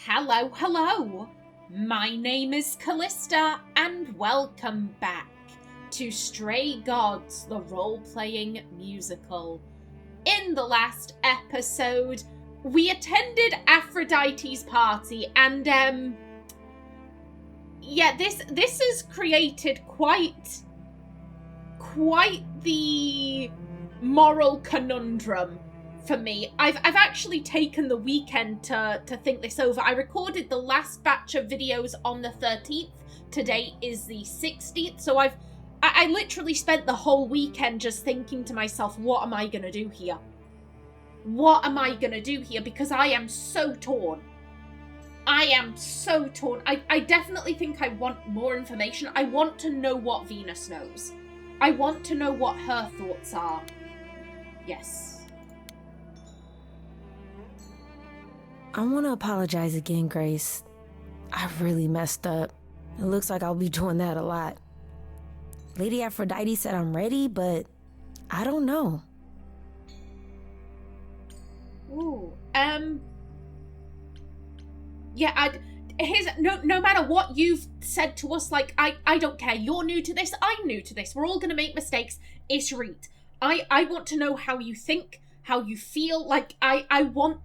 Hello, hello! My name is Callista, and welcome back to Stray Gods, the role-playing musical. In the last episode, we attended Aphrodite's party, and, this has created quite the moral conundrum for me. I've actually taken the weekend to think this over. I recorded the last batch of videos on the 13th. Today is the 16th, so I literally spent the whole weekend just thinking to myself, what am I gonna do here? What am I gonna do here? Because I am so torn. I am so torn. I definitely think I want more information. I want to know what Venus knows. I want to know what her thoughts are. Yes. I want to apologize again, Grace. I really messed up. It looks like I'll be doing that a lot. Lady Aphrodite said I'm ready, but I don't know. Ooh, yeah, no matter what you've said to us, like, I don't care. You're new to this, I'm new to this. We're all gonna make mistakes. It's reet. I want to know how you think, how you feel. Like, I want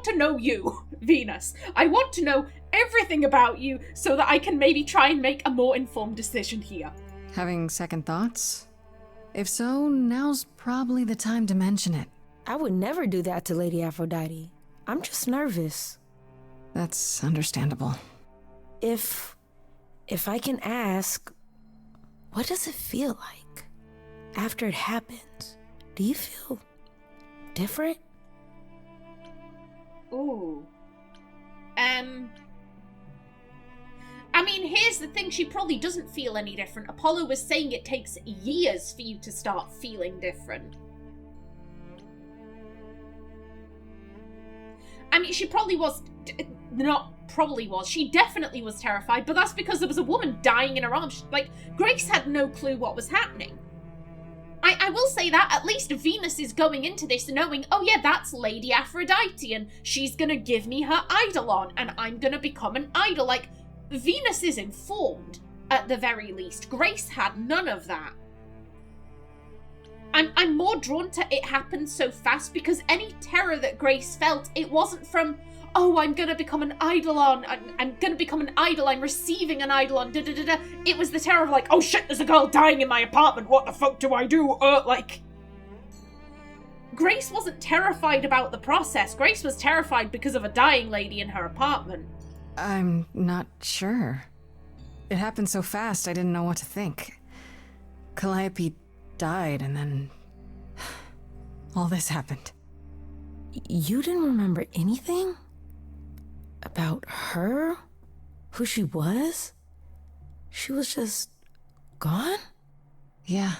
to know you, Venus. I want to know everything about you so that I can maybe try and make a more informed decision here. Having second thoughts? If so, now's probably the time to mention it. I would never do that to Lady Aphrodite. I'm just nervous. That's understandable. If I can ask, what does it feel like after it happens? Do you feel different? Ooh. I mean, here's the thing, she probably doesn't feel any different. Apollo was saying it takes years for you to start feeling different. I mean, she probably was, she definitely was terrified, but that's because there was a woman dying in her arms. Like, Grace had no clue what was happening. I will say that at least Venus is going into this knowing, oh yeah, that's Lady Aphrodite, and she's gonna give me her eidolon, and I'm gonna become an idol. Like, Venus is informed, at the very least. Grace had none of that. I'm more drawn to it happened so fast because any terror that Grace felt, it wasn't from, oh, I'm gonna become an eidolon, I'm gonna become an idol, I'm receiving an eidolon, da-da-da-da. It was the terror of like, oh shit, there's a girl dying in my apartment, what the fuck do I do? Like... Grace wasn't terrified about the process. Grace was terrified because of a dying lady in her apartment. I'm not sure. It happened so fast, I didn't know what to think. Calliope died, and then... all this happened. You didn't remember anything? About her? Who she was? She was just gone? Yeah.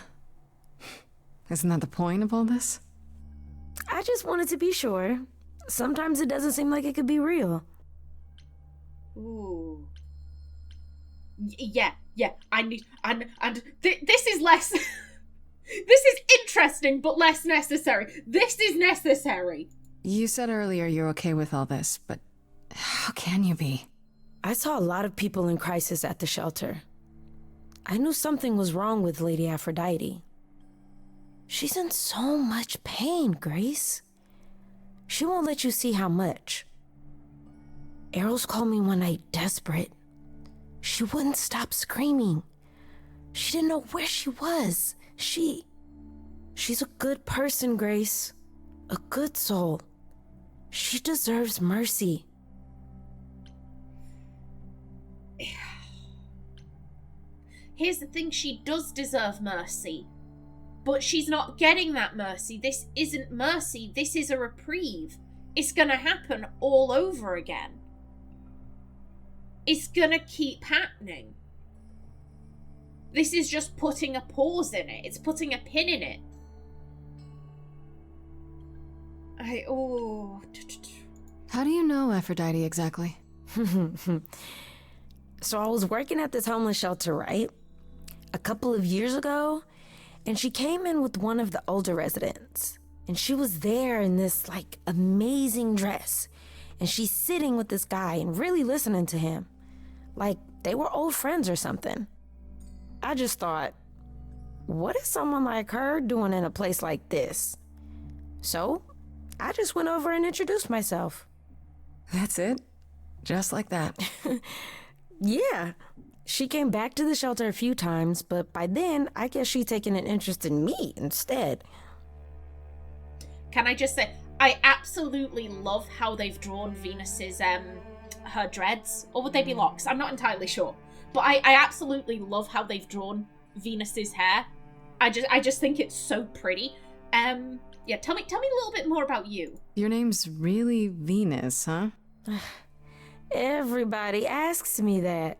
Isn't that the point of all this? I just wanted to be sure. Sometimes it doesn't seem like it could be real. Ooh. Yeah. This is less... This is interesting, but less necessary. This is necessary. You said earlier you're okay with all this, but how can you be? I saw a lot of people in crisis at the shelter. I knew something was wrong with Lady Aphrodite. She's in so much pain, Grace. She won't let you see how much. Eros called me one night desperate. She wouldn't stop screaming. She didn't know where she was. She's a good person, Grace. A good soul. She deserves mercy. Here's the thing, she does deserve mercy. But she's not getting that mercy. This isn't mercy. This is a reprieve. It's gonna happen all over again. It's gonna keep happening. This is just putting a pause in it. It's putting a pin in it. How do you know Aphrodite exactly? So I was working at this homeless shelter, right? A couple of years ago, and she came in with one of the older residents. And she was there in this, like, amazing dress. and she's sitting with this guy and really listening to him. Like they were old friends or something. I just thought, what is someone like her doing in a place like this? So I just went over and introduced myself. That's it? Just like that? Yeah. She came back to the shelter a few times, but by then, I guess she'd taken an interest in me instead. Can I just say, I absolutely love how they've drawn Venus's, her dreads. Or would they be locks? I'm not entirely sure. But I absolutely love how they've drawn Venus's hair. I just think it's so pretty. Yeah, tell me a little bit more about you. Your name's really Venus, huh? Everybody asks me that.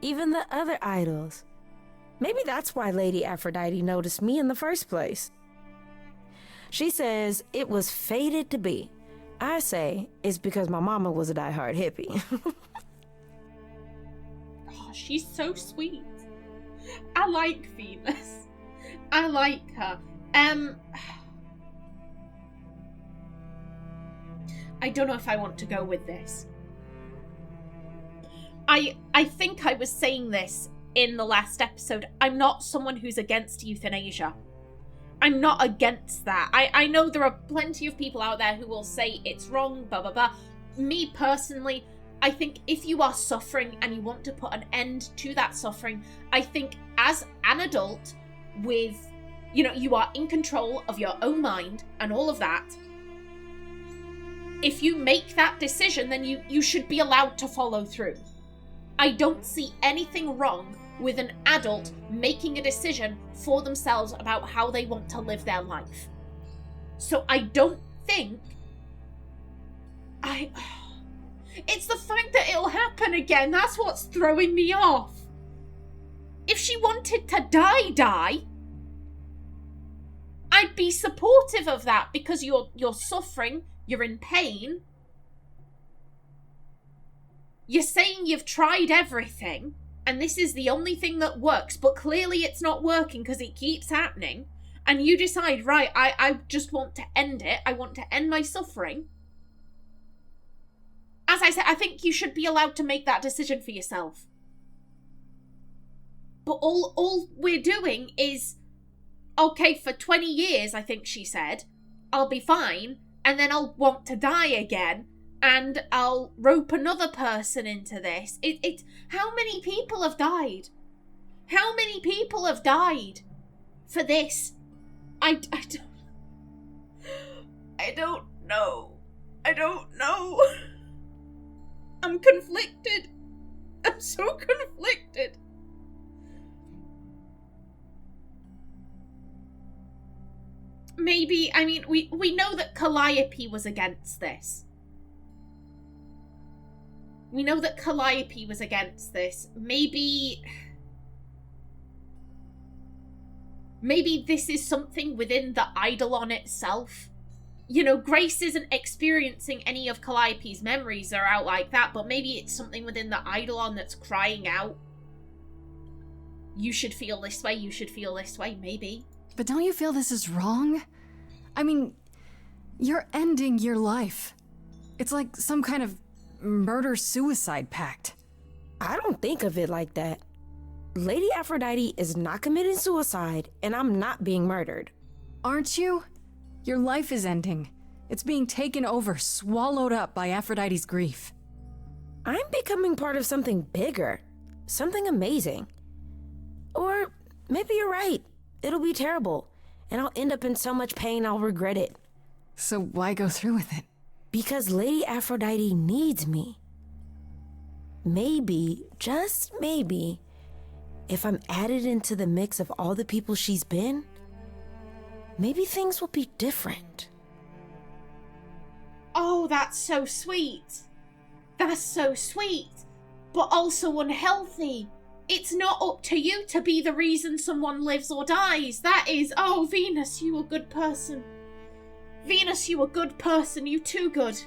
Even the other idols. Maybe that's why Lady Aphrodite noticed me in the first place. She says it was fated to be. I say it's because my mama was a diehard hippie. Oh, she's so sweet. I like Venus. I like her. I don't know if I want to go with this. I think I was saying this in the last episode. I'm not someone who's against euthanasia. I'm not against that. I know there are plenty of people out there who will say it's wrong, blah, blah, blah. Me personally, I think if you are suffering and you want to put an end to that suffering, I think as an adult with, you are in control of your own mind and all of that. If you make that decision, then you should be allowed to follow through. I don't see anything wrong with an adult making a decision for themselves about how they want to live their life. So I don't think... It's the fact that it'll happen again. That's what's throwing me off. If she wanted to die, I'd be supportive of that because you're suffering, you're in pain. You're saying you've tried everything, and this is the only thing that works, but clearly it's not working because it keeps happening, and you decide, right, I just want to end it, I want to end my suffering. As I said, I think you should be allowed to make that decision for yourself. But all we're doing is, okay, for 20 years, I think she said, I'll be fine, and then I'll want to die again, and I'll rope another person into this. It's how many people have died? How many people have died for this? I don't know. I don't know. I'm conflicted. I'm so conflicted. Maybe, we know that Calliope was against this. We know that Calliope was against this. Maybe this is something within the Eidolon itself. Grace isn't experiencing any of Calliope's memories or out like that, but maybe it's something within the Eidolon that's crying out. You should feel this way, you should feel this way, maybe. But don't you feel this is wrong? You're ending your life. It's like some kind of murder-suicide pact. I don't think of it like that. Lady Aphrodite is not committing suicide, and I'm not being murdered. Aren't you? Your life is ending. It's being taken over, swallowed up by Aphrodite's grief. I'm becoming part of something bigger. Something amazing. Or maybe you're right. It'll be terrible, and I'll end up in so much pain I'll regret it. So why go through with it? Because Lady Aphrodite needs me. Maybe, just maybe, if I'm added into the mix of all the people she's been, maybe things will be different. Oh, that's so sweet. That's so sweet, but also unhealthy. It's not up to you to be the reason someone lives or dies. That is, oh, Venus, you a good person. Venus, you a good person. You too good.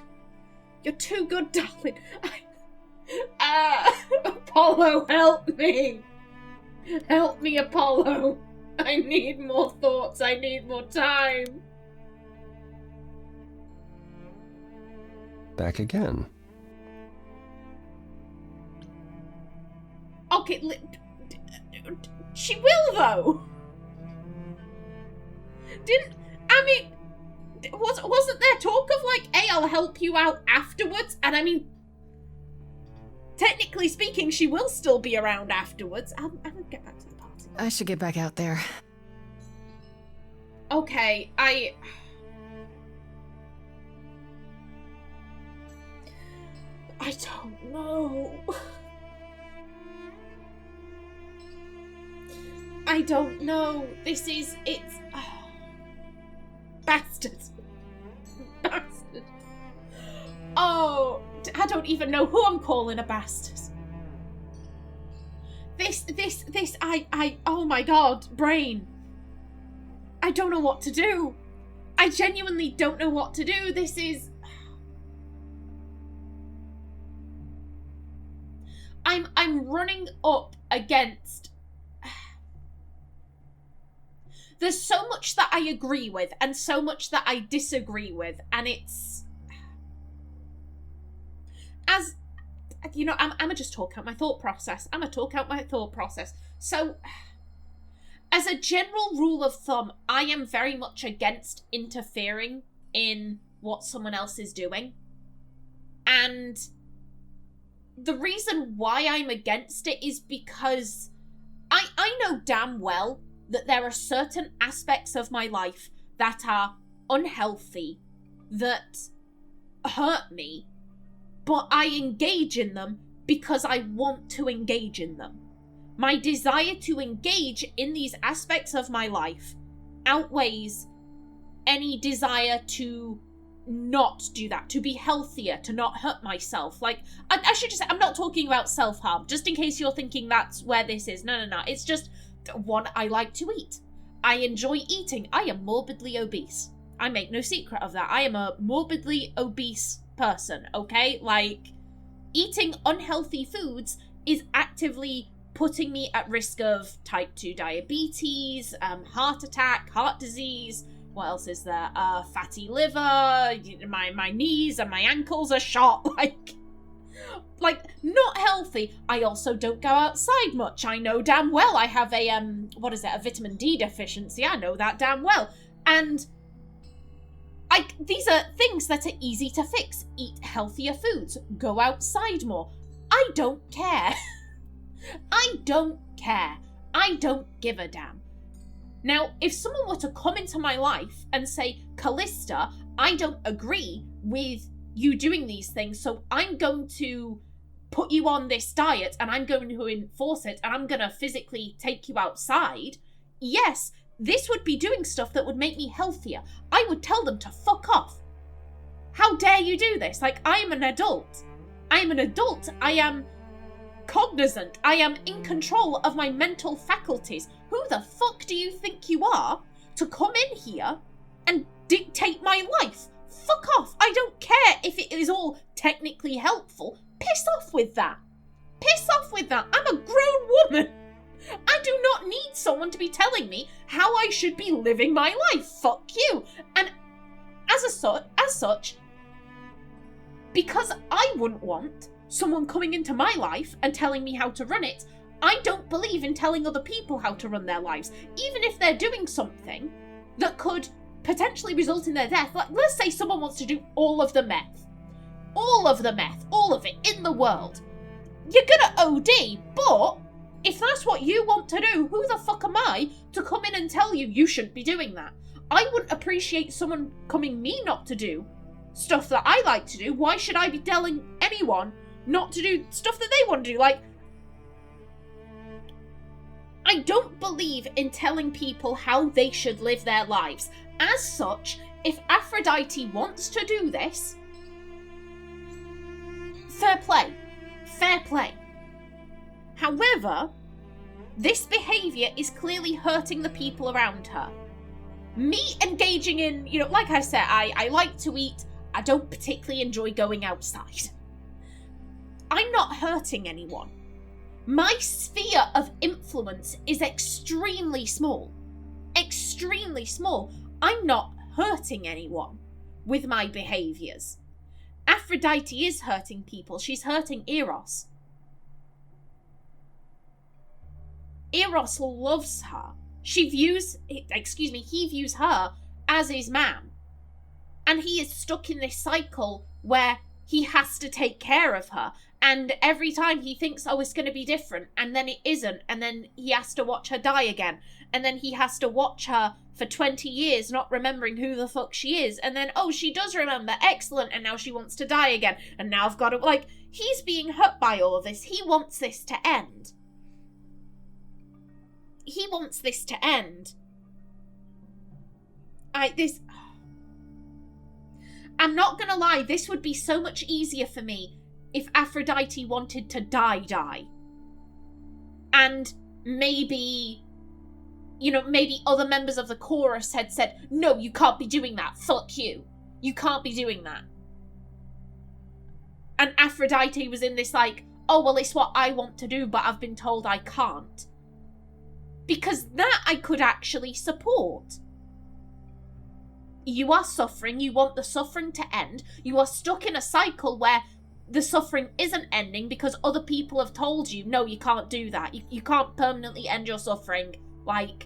You're too good, darling. Apollo, help me. Help me, Apollo. I need more thoughts. I need more time. back again. Okay, she will though. Wasn't there talk of like, hey, I'll help you out afterwards? And I mean, technically speaking, she will still be around afterwards. I'm gonna get back to the party. I should get back out there. Okay, I don't know. I don't know. It's bastard. Bastard. Oh, I don't even know who I'm calling a bastard. Oh my god, brain. I don't know what to do. I genuinely don't know what to do. This is... I'm running up against... There's so much that I agree with and so much that I disagree with, and it's... As... You know, I'm gonna just talk out my thought process. So, as a general rule of thumb, I am very much against interfering in what someone else is doing. And the reason why I'm against it is because I know damn well that there are certain aspects of my life that are unhealthy, that hurt me, but I engage in them because I want to engage in them. My desire to engage in these aspects of my life outweighs any desire to not do that, to be healthier, to not hurt myself. Like, I should just say, I'm not talking about self-harm, just in case you're thinking that's where this is. No. It's just, one, I like to eat. I enjoy eating. I am morbidly obese. I make no secret of that. I am a morbidly obese person, okay? Like, eating unhealthy foods is actively putting me at risk of type 2 diabetes, heart attack, heart disease. What else is there? Fatty liver, my knees and my ankles are shot. Like, not healthy. I also don't go outside much. I know damn well I have a, a vitamin D deficiency. I know that damn well. And these are things that are easy to fix. Eat healthier foods. Go outside more. I don't care. I don't care. I don't give a damn. Now, if someone were to come into my life and say, Callista, I don't agree with you doing these things, so I'm going to put you on this diet and I'm going to enforce it and I'm going to physically take you outside, yes, this would be doing stuff that would make me healthier. I would tell them to fuck off. How dare you do this? Like, I am an adult. I am cognizant. I am in control of my mental faculties. Who the fuck do you think you are to come in here and dictate my life? Fuck off. I don't care if it is all technically helpful. Piss off with that. Piss off with that. I'm a grown woman. I do not need someone to be telling me how I should be living my life. Fuck you. And as such, because I wouldn't want someone coming into my life and telling me how to run it, I don't believe in telling other people how to run their lives, even if they're doing something that could potentially result in their death. Like, let's say someone wants to do all of the meth, all of it in the world. You're gonna OD, but if that's what you want to do, who the fuck am I to come in and tell you shouldn't be doing that? I wouldn't appreciate someone coming me not to do stuff that I like to do. Why should I be telling anyone not to do stuff that they want to do? Like, I don't believe in telling people how they should live their lives. As such, if Aphrodite wants to do this, fair play. Fair play. However, this behaviour is clearly hurting the people around her. Me engaging in, like I said, I like to eat. I don't particularly enjoy going outside. I'm not hurting anyone. My sphere of influence is extremely small. Extremely small. I'm not hurting anyone with my behaviours. Aphrodite is hurting people. She's hurting Eros. Eros loves her. He views her as his man. And he is stuck in this cycle where he has to take care of her. And every time he thinks, oh, it's going to be different, and then it isn't, and then he has to watch her die again, and then he has to watch her for 20 years not remembering who the fuck she is, and then, oh, she does remember, excellent, and now she wants to die again, and now I've got to, like, he's being hurt by all of this. He wants this to end. He wants this to end. I'm not gonna lie, this would be so much easier for me if Aphrodite wanted to die. And maybe, maybe other members of the chorus had said, no, you can't be doing that, fuck you. You can't be doing that. And Aphrodite was in this like, oh, well, it's what I want to do, but I've been told I can't. Because that I could actually support. You are suffering, you want the suffering to end, you are stuck in a cycle where the suffering isn't ending because other people have told you, no, you can't do that. You can't permanently end your suffering. Like,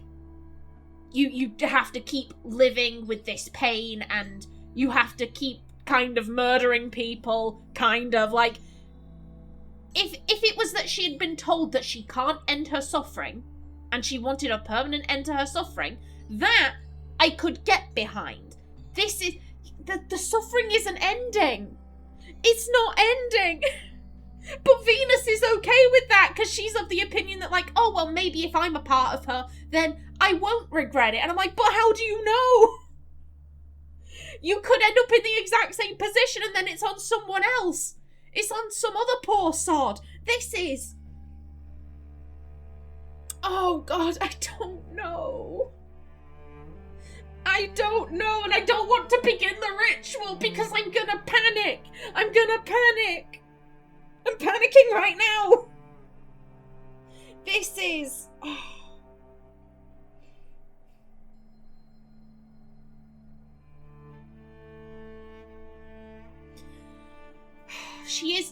you have to keep living with this pain and you have to keep kind of murdering people, kind of. Like, if it was that she had been told that she can't end her suffering and she wanted a permanent end to her suffering, that I could get behind. This is... The suffering isn't ending. It's not ending. But Venus is okay with that because she's of the opinion that, like, oh, well, maybe if I'm a part of her, then I won't regret it. And I'm like, but how do you know? You could end up in the exact same position and then it's on someone else. It's on some other poor sod. This is... Oh, God, I don't know. I don't know, and I don't want to begin the ritual because I'm gonna panic. I'm gonna panic. I'm panicking right now. This is... Oh. She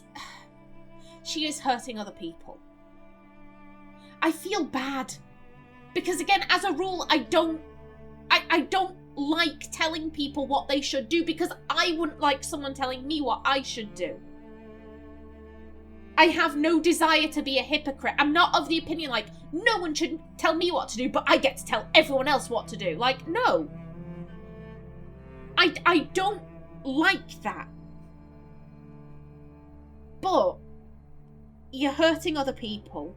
is hurting other people. I feel bad. Because again, as a rule, I don't like telling people what they should do because I wouldn't like someone telling me what I should do. I have no desire to be a hypocrite. I'm not of the opinion, like, no one should tell me what to do, but I get to tell everyone else what to do. Like, no. I don't like that. But you're hurting other people.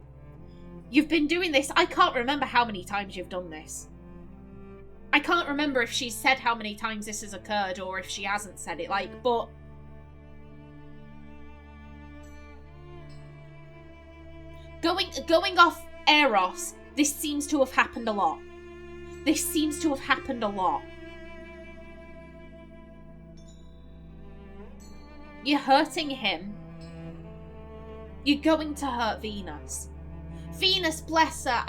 You've been doing this. I can't remember how many times you've done this. I can't remember if she's said how many times this has occurred or if she hasn't said it, like, but... Going off Eros, this seems to have happened a lot. This seems to have happened a lot. You're hurting him. You're going to hurt Venus. Venus, bless her,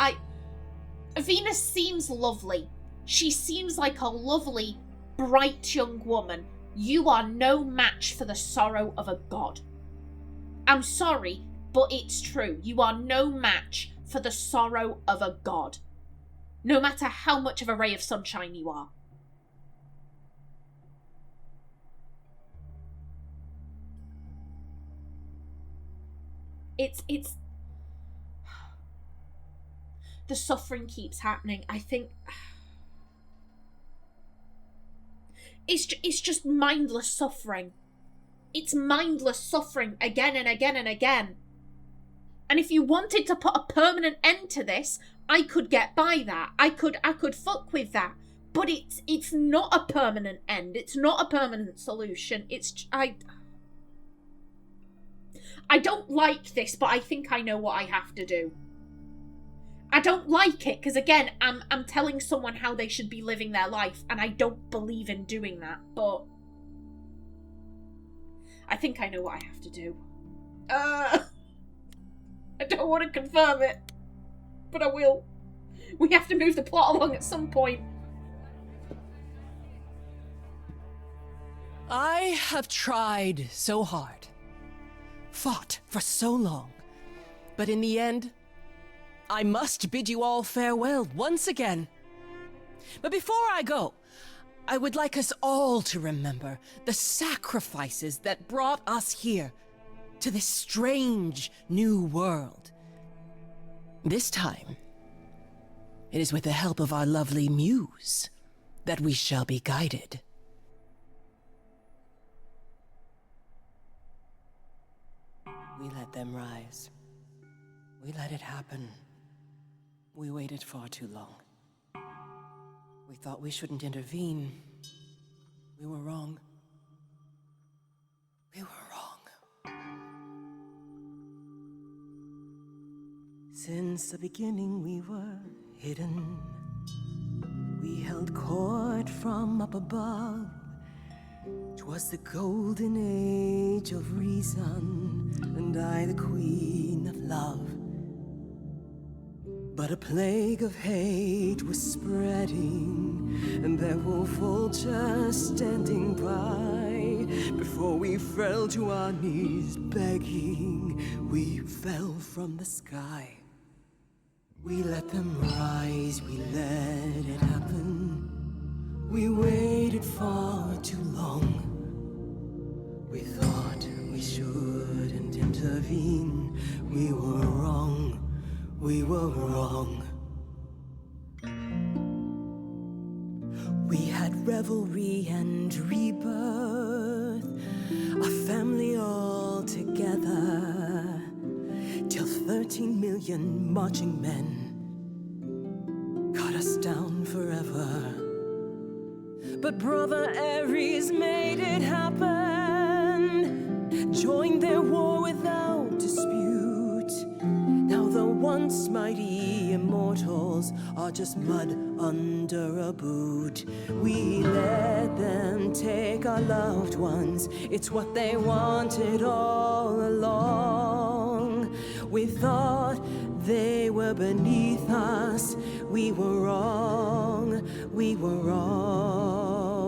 Venus seems lovely. She seems like a lovely, bright young woman. You are no match for the sorrow of a god. I'm sorry, but it's true. You are no match for the sorrow of a god. No matter how much of a ray of sunshine you are. It's... The suffering keeps happening. I think... It's just mindless suffering. It's mindless suffering again and again and again. And if you wanted to put a permanent end to this, I could get by that. I could fuck with that. But it's not a permanent end. It's not a permanent solution. I don't like this, but I think I know what I have to do. I don't like it, because again, I'm telling someone how they should be living their life, and I don't believe in doing that, but... I think I know what I have to do. I don't want to confirm it, but I will. We have to move the plot along at some point. I have tried so hard, fought for so long, but in the end, I must bid you all farewell once again. But before I go, I would like us all to remember the sacrifices that brought us here to this strange new world. This time, it is with the help of our lovely muse that we shall be guided. We let them rise. We let it happen. We waited far too long. We thought we shouldn't intervene. We were wrong. We were wrong. Since the beginning we were hidden. We held court from up above. 'Twas the golden age of reason, and I the queen of love. But a plague of hate was spreading, and there were vultures standing by. Before we fell to our knees begging, we fell from the sky. We let them rise, we let it happen. We waited far too long. We thought we shouldn't intervene. We were wrong. We were wrong. We had revelry and rebirth, a family all together, till 13 million marching men cut us down forever. But Brother Ares made it happen, joined their war without dispute. Now the once mighty immortals are just mud under a boot. We let them take our loved ones, it's what they wanted all along. We thought they were beneath us, we were wrong, we were wrong.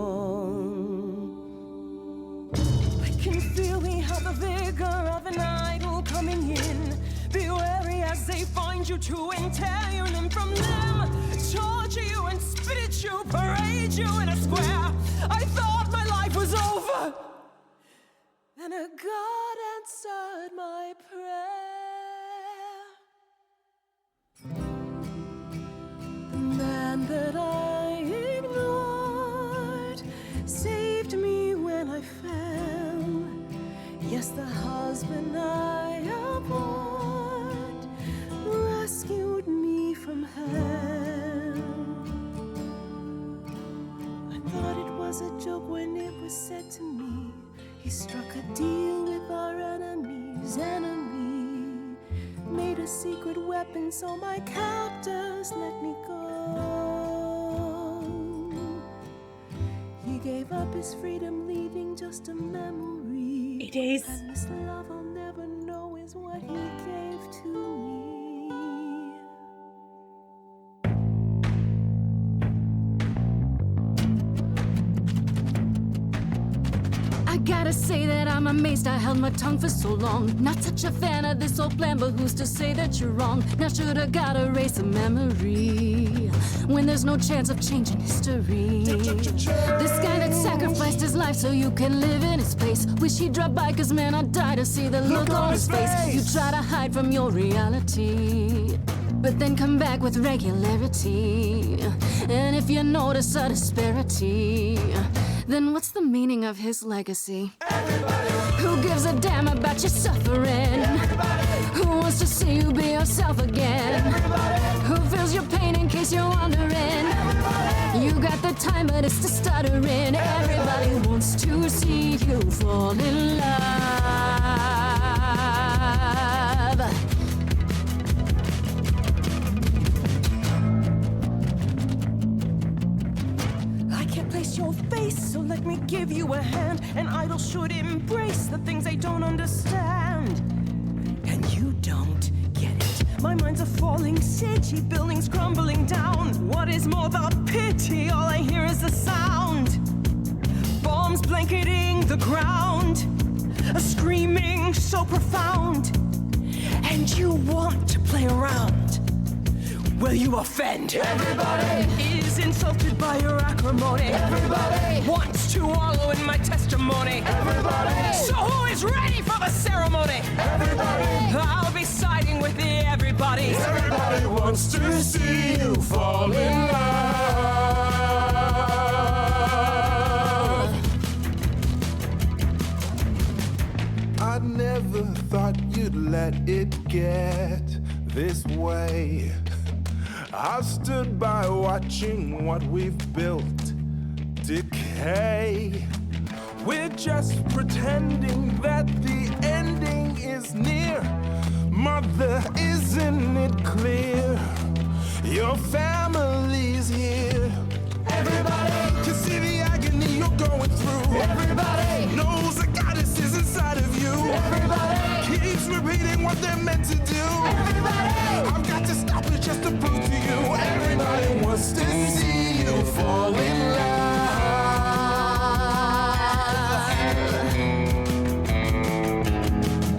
I can feel we have the vigor of an idol coming in. Be wary as they find you to tear you limb from limb, torture you and spit at you, parade you in a square. I thought my life was over, and a God answered my prayer. The man that I ignored saved me when I fell. Yes, the husband I abhorred rescued me from hell. I thought it was a joke when it was said to me. He struck a deal with our enemy's enemy, made a secret weapon so my captors let me go. He gave up his freedom, leaving just a memory. It is. And this love I'll never know is what he gave to me. I gotta say that I'm amazed I held my tongue for so long. Not such a fan of this old plan, but who's to say that you're wrong? Now shoulda gotta erase a memory when there's no chance of changing history. This guy that sacrificed his life so you can live in his place. Wish he'd drop by, cause man, I'd die to see the look on his face. You try to hide from your reality, but then come back with regularity. And if you notice a disparity, then what's the meaning of his legacy? Everybody. Who gives a damn about your suffering? Everybody. Who wants to see you be yourself again? Everybody. Who feels your pain in case you're wondering? Everybody. You got the time, but it's the stuttering. Everybody wants to see you fall in love. Place your face, so let me give you a hand. An idol should embrace the things they don't understand. And you don't get it. My mind's a falling city, buildings crumbling down. What is more, the pity, all I hear is the sound. Bomb storms blanketing the ground, a screaming so profound, and you want to play around. Will you offend? Everybody is insulted by your acrimony. Everybody wants to wallow in my testimony. Everybody So who is ready for the ceremony? Everybody I'll be siding with the everybody. Everybody wants to see you fall in love. I never thought you'd let it get this way. I've stood by watching what we've built decay. We're just pretending that the ending is near. Mother, isn't it clear? Your family's here. Everybody to see the agony you're going through. Everybody knows the goddess is inside of you. Everybody keeps repeating what they're meant to do. Everybody I've got to stop it just to prove to you. Everybody wants to see you fall in love.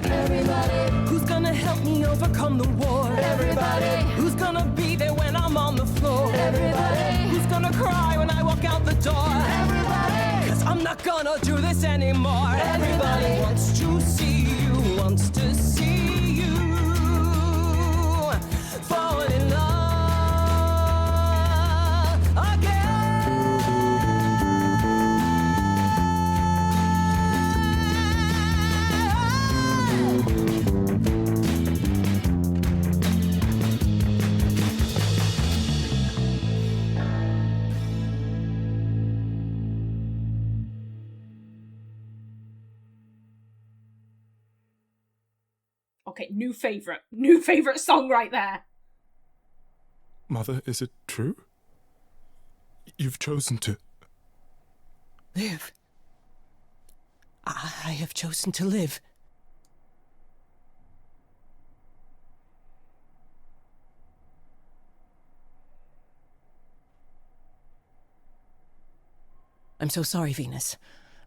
Everybody who's gonna help me overcome the war? Everybody who's gonna be there when I'm on the floor? Everybody who's gonna cry when I walk out the door? Everybody 'Cause I'm not gonna do this anymore. Everybody wants to see you, wants to see you fall in love again. Okay, new favorite song right there. Mother, is it true? You've chosen to Live. I have chosen to live. I'm so sorry, Venus.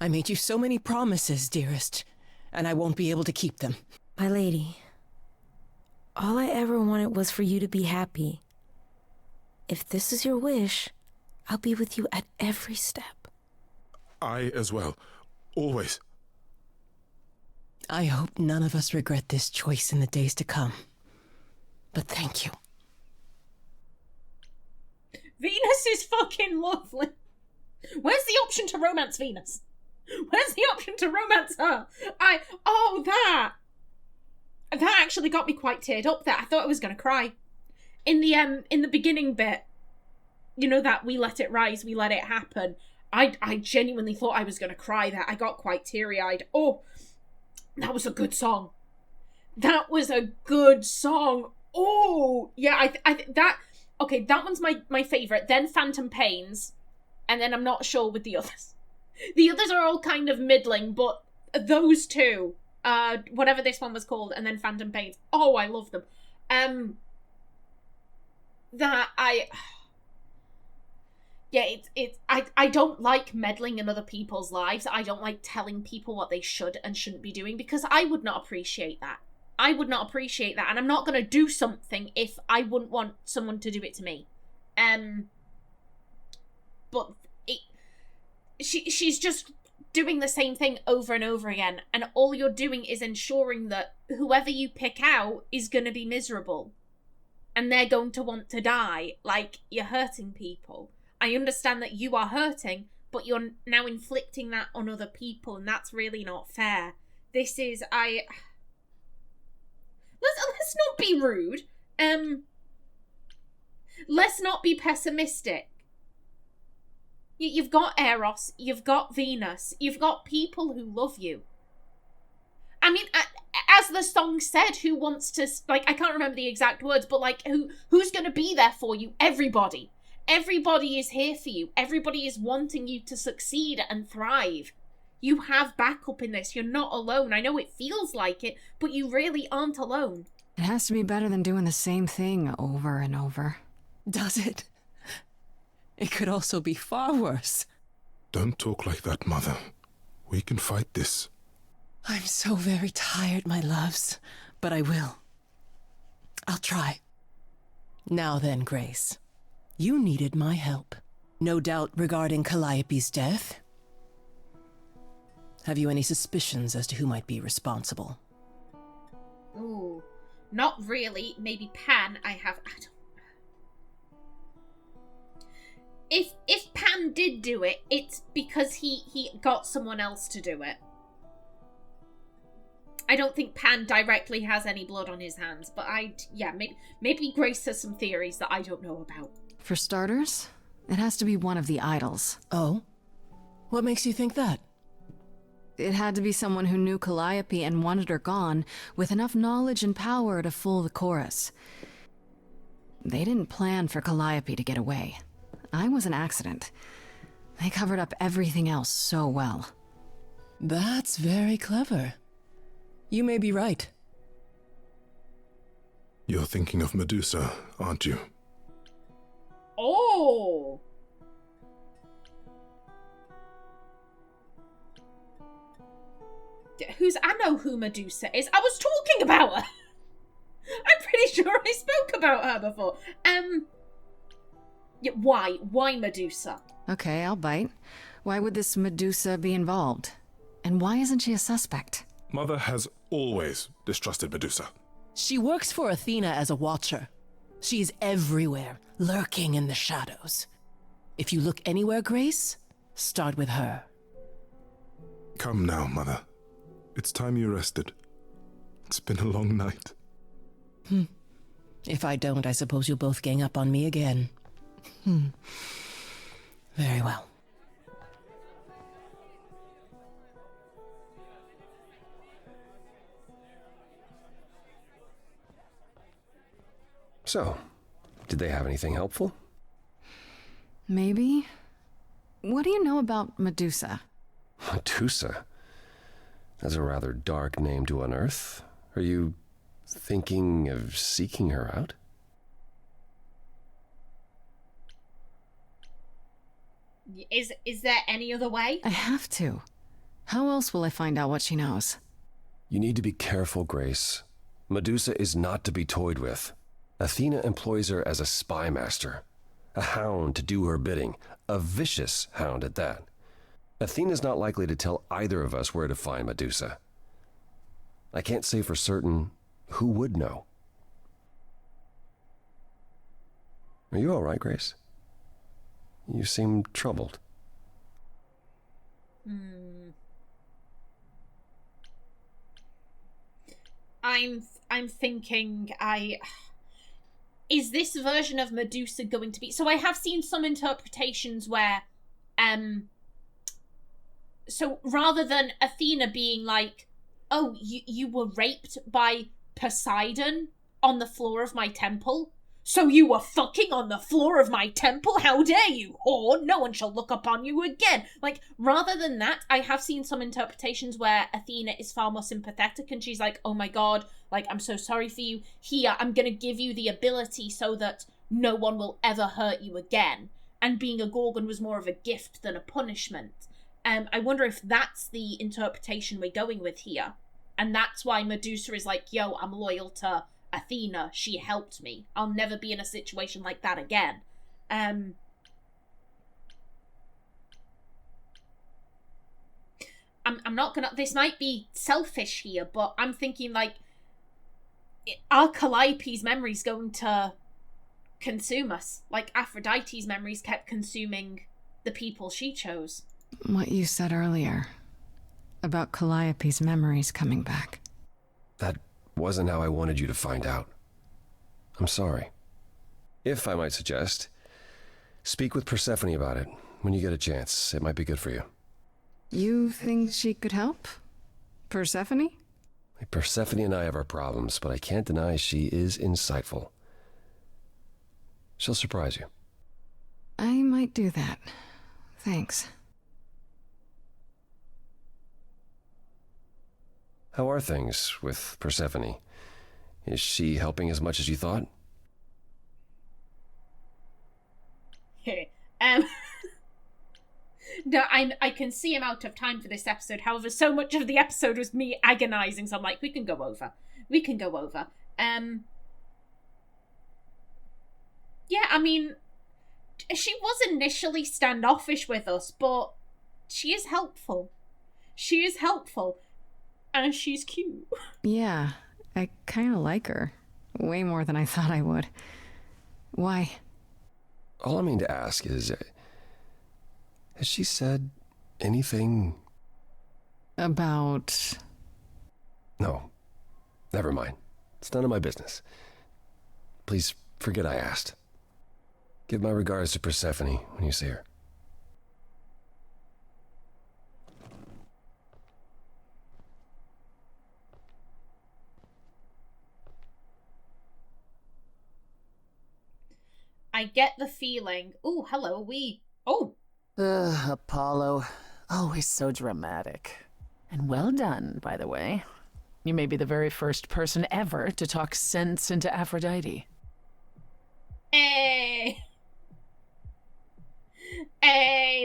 I made you so many promises, dearest, and I won't be able to keep them. My lady, all I ever wanted was for you to be happy. If this is your wish, I'll be with you at every step. I as well. Always. I hope none of us regret this choice in the days to come. But thank you. Venus is fucking lovely. Where's the option to romance Venus? Where's the option to romance her? That actually got me quite teared up there. I thought I was gonna cry. In the beginning bit, you know, that we let it rise, we let it happen. I genuinely thought I was gonna cry there. I got quite teary-eyed. Oh, that was a good song. That was a good song. Oh, yeah, that one's my favorite. Then Phantom Pains, and then I'm not sure with the others. The others are all kind of middling, but those two, whatever this one was called, and then Phantom Pains. Oh, I love them. I don't like meddling in other people's lives. I don't like telling people what they should and shouldn't be doing, because I would not appreciate that. And I'm not going to do something if I wouldn't want someone to do it to me. But she's just doing the same thing over and over again, and all you're doing is ensuring that whoever you pick out is going to be miserable, and they're going to want to die. Like, you're hurting people. I understand that you are hurting, but you're now inflicting that on other people, and that's really not fair. Let's not be rude. Let's not be pessimistic. You've got Eros, you've got Venus, you've got people who love you. I mean, as the song said, who wants to, like, I can't remember the exact words, but, like, who's going to be there for you? Everybody. Everybody is here for you. Everybody is wanting you to succeed and thrive. You have backup in this. You're not alone. I know it feels like it, but you really aren't alone. It has to be better than doing the same thing over and over. Does it? It could also be far worse. Don't talk like that, Mother. We can fight this. I'm so very tired, my loves, but I will. I'll try. Now then, Grace. You needed my help. No doubt regarding Calliope's death? Have you any suspicions as to who might be responsible? Ooh, not really. Maybe Pan. I don't. If Pan did do it, it's because he got someone else to do it. I don't think Pan directly has any blood on his hands, but maybe Grace has some theories that I don't know about. For starters, it has to be one of the idols. Oh? What makes you think that? It had to be someone who knew Calliope and wanted her gone, with enough knowledge and power to fool the chorus. They didn't plan for Calliope to get away. I was an accident. They covered up everything else so well. That's very clever. You may be right. You're thinking of Medusa, aren't you? Oh! I know who Medusa is. I was talking about her. I'm pretty sure I spoke about her before. Yeah, why? Why Medusa? Okay, I'll bite. Why would this Medusa be involved? And why isn't she a suspect? Mother has always distrusted Medusa. She works for Athena as a watcher. She's everywhere, lurking in the shadows. If you look anywhere, Grace, start with her. Come now, Mother. It's time you rested. It's been a long night. If I don't, I suppose you'll both gang up on me again. Very well. So, did they have anything helpful? Maybe. What do you know about Medusa? Medusa? That's a rather dark name to unearth. Are you thinking of seeking her out? Is there any other way? I have to. How else will I find out what she knows? You need to be careful, Grace. Medusa is not to be toyed with. Athena employs her as a spy master, a hound to do her bidding, a vicious hound at that. Athena's not likely to tell either of us where to find Medusa. I can't say for certain who would know. Are you all right, Grace? You seem troubled. I'm thinking is this version of Medusa going to be... So I have seen some interpretations where so rather than Athena being like, oh, you were raped by Poseidon on the floor of my temple, so you were fucking on the floor of my temple? How dare you, whore? No one shall look upon you again. Like, rather than that, I have seen some interpretations where Athena is far more sympathetic and she's like, oh my god, like, I'm so sorry for you. Here, I'm gonna give you the ability so that no one will ever hurt you again. And being a Gorgon was more of a gift than a punishment. I wonder if that's the interpretation we're going with here. And that's why Medusa is like, yo, I'm loyal to Athena. She helped me. I'll never be in a situation like that again. I'm not gonna... This might be selfish here, but I'm thinking, like, are Calliope's memories going to consume us? Like Aphrodite's memories kept consuming the people she chose. What you said earlier about Calliope's memories coming back. That wasn't how I wanted you to find out. I'm sorry. If I might suggest, speak with Persephone about it when you get a chance. It might be good for you. You think she could help? Persephone? Persephone and I have our problems, but I can't deny she is insightful. She'll surprise you. I might do that. Thanks. How are things with Persephone? Is she helping as much as you thought? No, I can see I'm out of time for this episode. However, so much of the episode was me agonizing, so I'm like, we can go over. Yeah, I mean, she was initially standoffish with us, but she is helpful. And she's cute. Yeah, I kind of like her. Way more than I thought I would. Why? All I mean to ask is, has she said anything? About... No, never mind. It's none of my business. Please forget I asked. Give my regards to Persephone when you see her. I get the feeling... Oh, hello, Apollo. Always so dramatic. And well done, by the way. You may be the very first person ever to talk sense into Aphrodite. Hey,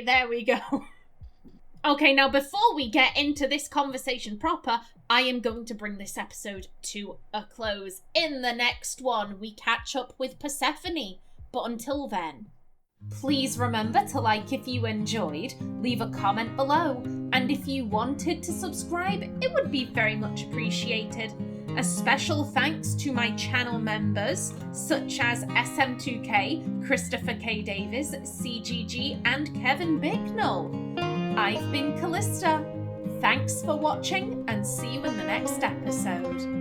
there we go. Okay, now before we get into this conversation proper, I am going to bring this episode to a close. In the next one, we catch up with Persephone. But until then, please remember to like if you enjoyed, leave a comment below, and if you wanted to subscribe, it would be very much appreciated. A special thanks to my channel members, such as SM2K, Christopher K. Davis, CGG, and Kevin Bicknell. I've been Callista. Thanks for watching, and see you in the next episode.